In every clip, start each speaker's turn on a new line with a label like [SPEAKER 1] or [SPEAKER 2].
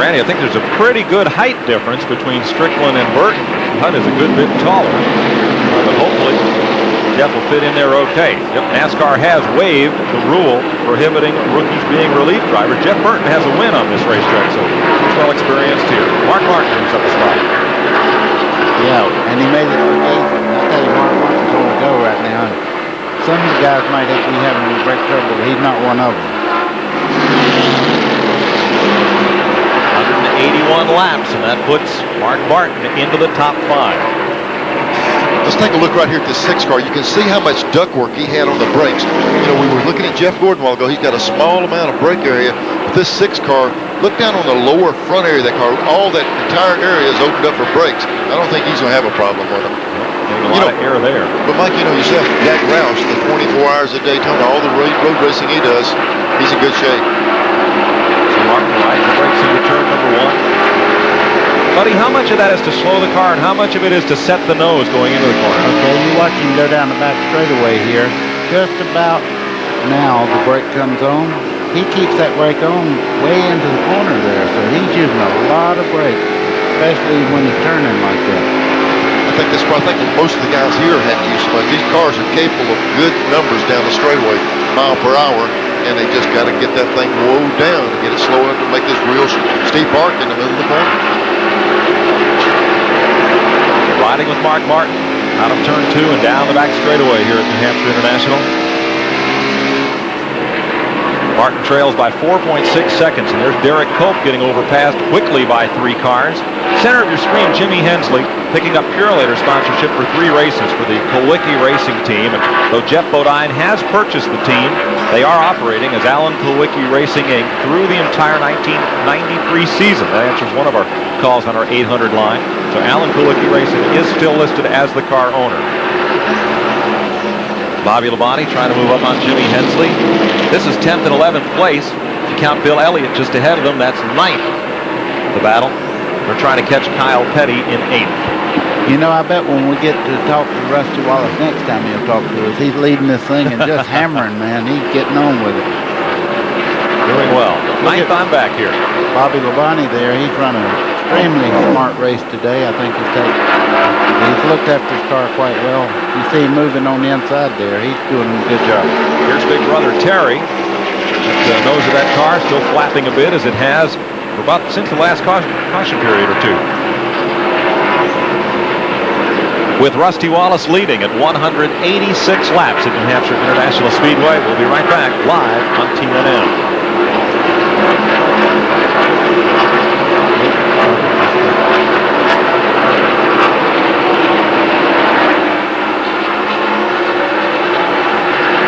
[SPEAKER 1] Randy, I think there's a pretty good height difference between Strickland and Burton. Hunt is a good bit taller, but hopefully Jeff will fit in there okay. Yep, NASCAR has waived the rule prohibiting rookies being relief drivers. Jeff Burton has a win on this racetrack, so he's well experienced here. Mark Martin brings up a spot.
[SPEAKER 2] Yeah, and he made it for 8th. I tell you, Mark Martin's on the go right now. And some of the guys might be having brake trouble, but he's not one of them.
[SPEAKER 1] 181 laps, and that puts Mark Martin into the top 5.
[SPEAKER 3] Let's take a look right here at this 6 car. You can see how much ductwork he had on the brakes. You know, we were looking at Jeff Gordon a while ago. He's got a small amount of brake area. With this 6 car, look down on the lower front area of that car. All that entire area is opened up for brakes. I don't think he's going to have a problem with them.
[SPEAKER 1] A lot of air there.
[SPEAKER 3] But Mike, you know yourself, Jack Roush, the 24 hours a Daytona, all the road racing he does, he's in good shape.
[SPEAKER 1] So Martin rides the brakes into turn number 1. Buddy, how much of that is to slow the car and how much of it is to set the nose going into the corner?
[SPEAKER 2] Okay, you watch him go down the back straightaway here. Just about now the brake comes on. He keeps that brake on way into the corner there, so he's using a lot of brake, especially when he's turning like that.
[SPEAKER 3] I think most of the guys here had to use so much. These cars are capable of good numbers down the straightaway, mile per hour, and they just got to get that thing wound down and get it slow enough to make this real steep arc in the middle of the corner.
[SPEAKER 1] Riding with Mark Martin out of turn 2 and down the back straightaway here at New Hampshire International. Martin trails by 4.6 seconds, and there's Derek Cope getting overpassed quickly by 3 cars. Center of your screen, Jimmy Hensley picking up Purelator sponsorship for 3 races for the Kulwicki Racing Team. And though Jeff Bodine has purchased the team, they are operating as Alan Kulwicki Racing Inc. through the entire 1993 season. That answers one of our calls on our 800 line. So Alan Kulwicki Racing is still listed as the car owner. Bobby Labonte trying to move up on Jimmy Hensley. This is 10th and 11th place. If you count Bill Elliott just ahead of them, that's 9th. The battle. They're trying to catch Kyle Petty in 8th.
[SPEAKER 2] You know, I bet when we get to talk to Rusty Wallace next time he'll talk to us, he's leading this thing and just hammering, man. He's getting on with it.
[SPEAKER 1] Doing well. 9th on back here.
[SPEAKER 2] Bobby Labonte there, he's running an extremely smart race today. I think he's looked after his car quite well. You see him moving on the inside there. He's doing a good job.
[SPEAKER 1] Here's big brother Terry. The nose of that car still flapping a bit as it has for about since the last caution period or 2. With Rusty Wallace leading at 186 laps at New Hampshire International Speedway. We'll be right back live on TNN.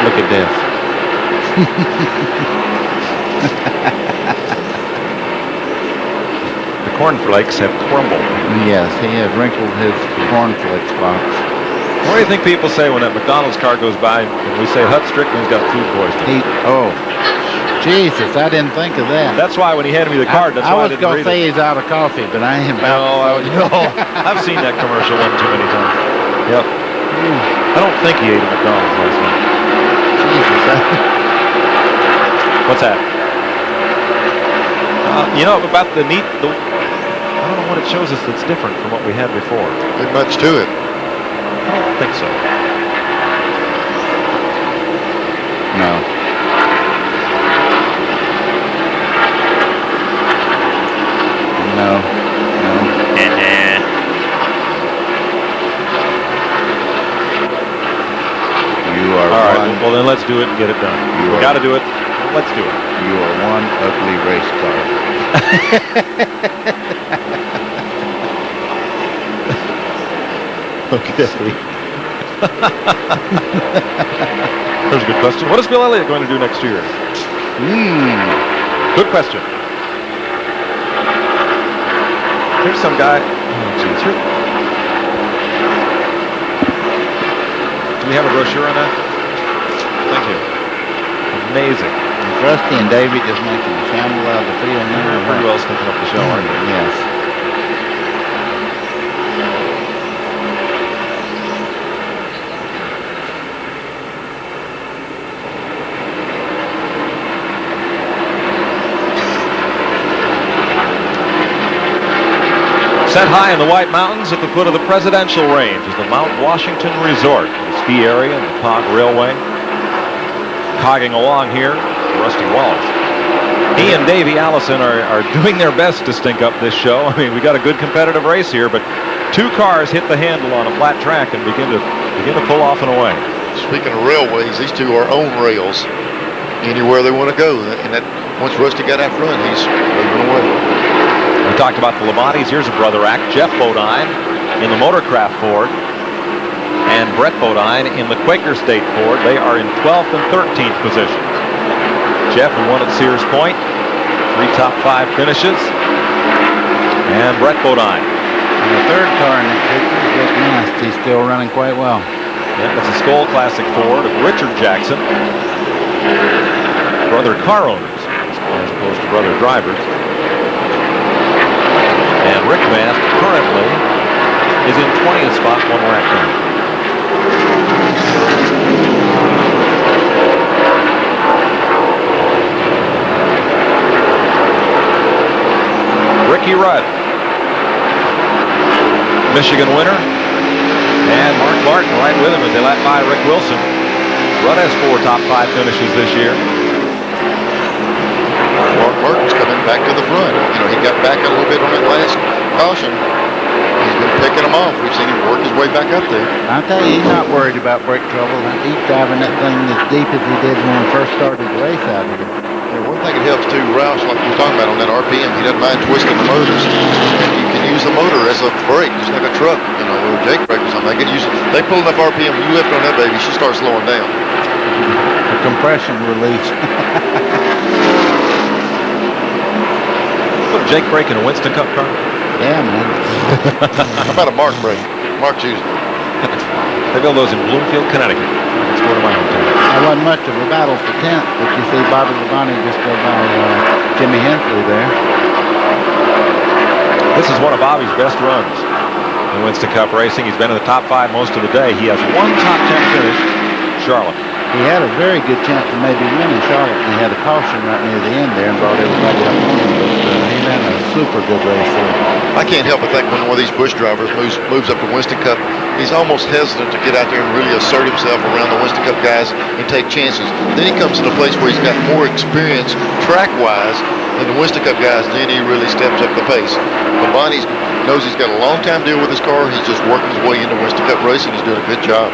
[SPEAKER 2] Look at this.
[SPEAKER 1] The cornflakes have crumbled.
[SPEAKER 2] Yes, he has wrinkled his cornflakes box.
[SPEAKER 1] What do you think people say when that McDonald's car goes by and we say Hut Strickland's got food poisoning?
[SPEAKER 2] Oh, Jesus, I didn't think of that.
[SPEAKER 1] That's why when he handed me the card, that's why I didn't read it.
[SPEAKER 2] I was going to say he's out of coffee, but I ain't about to.
[SPEAKER 1] No, I've seen that commercial one too many times. Yep. I don't think he ate a McDonald's last night. What's that? You know about I don't know what it shows us that's different from what we had before.
[SPEAKER 3] Ain't much to it.
[SPEAKER 1] I don't think so.
[SPEAKER 2] No. You are
[SPEAKER 1] all right. Well, then let's do it and get it done. We got to do it. Let's do it.
[SPEAKER 2] You are one ugly race car.
[SPEAKER 1] Okay. There's a good question. What is Bill Elliott going to do next year? Good question. Here's some guy. Oh, geez. Do we have a brochure on that? Thank you. Amazing.
[SPEAKER 2] Rusty and Davey just making a shamble out of the field now.
[SPEAKER 1] They're pretty well sticking up the show, aren't they?
[SPEAKER 2] Yes.
[SPEAKER 1] Set high in the White Mountains at the foot of the Presidential Range is the Mount Washington Resort, the ski area and the Cog Railway. Cogging along here, Rusty Wallace. He and Davey Allison are doing their best to stink up this show. I mean, we got a good competitive race here, but two cars hit the handle on a flat track and begin to pull off and away.
[SPEAKER 3] Speaking of railways, these two are on rails anywhere they want to go. And that once Rusty got out front, he's moving away.
[SPEAKER 1] We talked about the Labontes. Here's a brother act. Jeff Bodine in the Motorcraft Ford and Brett Bodine in the Quaker State Ford. They are in 12th and 13th positions. Jeff, who won at Sears Point, 3 top 5 finishes. And Brett Bodine.
[SPEAKER 2] And the third car in the Rick Mast, he's still running quite well.
[SPEAKER 1] Yeah, that's a Skoll Classic Ford of Richard Jackson. Brother car owners, as opposed to brother drivers. And Rick Mast currently is in 20th spot, 1 lap down. Ricky Rudd, Michigan winner, and Mark Martin right with him as they lap by Rick Wilson. Rudd has 4 top 5 finishes this year.
[SPEAKER 3] Mark Martin's coming back to the front. You know, he got back a little bit on that last caution. He's been picking them off. We've seen him work his way back up there.
[SPEAKER 2] I'll tell you, he's not worried about brake trouble. He's driving that thing as deep as he did when he first started the race out here.
[SPEAKER 3] Yeah, one thing it helps too, Roush, like we were talking about on that RPM, he doesn't mind twisting the motors. And you can use the motor as a brake, just like a truck, you know, or a Jake brake or something. They pull enough RPM, when you lift on that baby, she starts slowing down.
[SPEAKER 2] The compression release.
[SPEAKER 1] Put a Jake brake in a Winston Cup car?
[SPEAKER 2] Yeah, man.
[SPEAKER 3] How about a Mark brake? Mark chooses.
[SPEAKER 1] They build those in Bloomfield, Connecticut. Let's go to my hometown.
[SPEAKER 2] That wasn't much of a battle for 10th, but you see Bobby Labonte just go by Jimmy Hensley there.
[SPEAKER 1] This is one of Bobby's best runs in Winston Cup racing. He's been in the top 5 most of the day. He has 1 top 10 finish, Charlotte.
[SPEAKER 2] He had a very good chance of maybe winning Charlotte, and he had a caution right near the end there and brought everybody up on him, but he ran a super good race there.
[SPEAKER 3] I can't help but think when one of these Busch drivers moves up to Winston Cup, he's almost hesitant to get out there and really assert himself around the Winston Cup guys and take chances. Then he comes in a place where he's got more experience track-wise than the Winston Cup guys, then he really steps up the pace. Labonte knows he's got a long time deal with his car. He's just working his way into Winston Cup racing. He's doing a good job.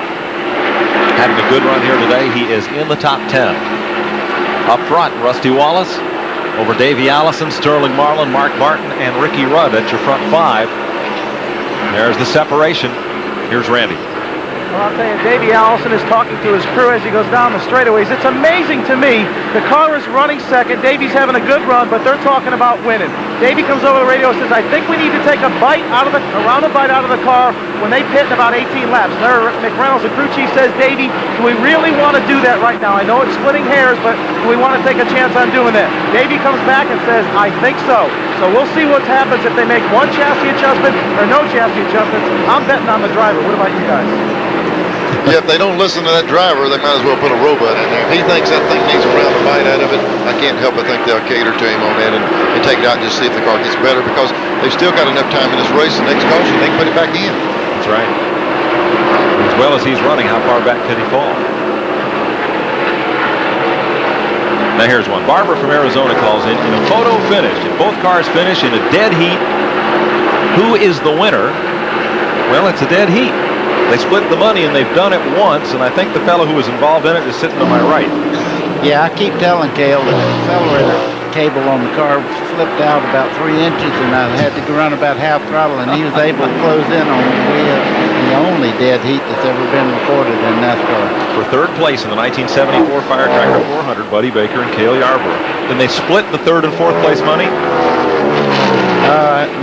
[SPEAKER 1] Having a good run here today. He is in the top 10. Up front, Rusty Wallace over Davey Allison, Sterling Marlin, Mark Martin, and Ricky Rudd. That's your front 5. There's the separation. Here's Randy.
[SPEAKER 4] Well, I'll tell you, Davey Allison is talking to his crew as he goes down the straightaways. It's amazing to me. The car is running second. Davey's having a good run, but they're talking about winning. Davey comes over the radio and says, I think we need to take a round of bite out of the car when they pit in about 18 laps. There, McReynolds, the crew chief, says, Davey, do we really want to do that right now? I know it's splitting hairs, but do we want to take a chance on doing that? Davey comes back and says, I think so. So we'll see what happens if they make 1 chassis adjustment or no chassis adjustments. I'm betting on the driver. What about you guys?
[SPEAKER 3] Yeah, if they don't listen to that driver, they might as well put a robot in there. If he thinks that thing needs a round of bite out of it, I can't help but think they'll cater to him on that and take it out and just see if the car gets better, because they've still got enough time in this race. The next caution, they can put it back in.
[SPEAKER 1] That's right. As well as he's running, how far back can he fall? Now here's one. Barbara from Arizona calls in a photo finish. If both cars finish in a dead heat, who is the winner? Well, it's a dead heat. They split the money, and they've done it once, and I think the fellow who was involved in it is sitting to my right.
[SPEAKER 2] Yeah, I keep telling Cale that the accelerator cable on the car slipped out about 3 inches, and I had to run about half throttle, and he was able to close in on the only dead heat that's ever been recorded in NASCAR.
[SPEAKER 1] For 3rd place in the 1974 Firecracker 400, Buddy Baker and Cale Yarborough. Then they split the 3rd and 4th place money.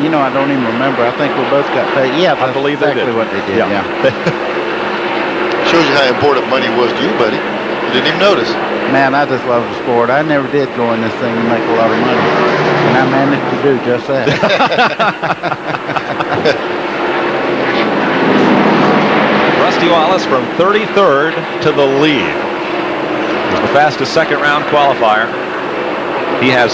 [SPEAKER 2] You know, I don't even remember. I think we both got paid. Yeah,
[SPEAKER 1] I believe they
[SPEAKER 2] exactly
[SPEAKER 1] did.
[SPEAKER 2] What they did. Yeah.
[SPEAKER 3] Shows you how important money was to you, buddy. You didn't even notice.
[SPEAKER 2] Man, I just love the sport. I never did go in this thing and make a lot of money, and I managed to do just that.
[SPEAKER 1] Rusty Wallace from 33rd to the lead. He's the fastest 2nd round qualifier. He has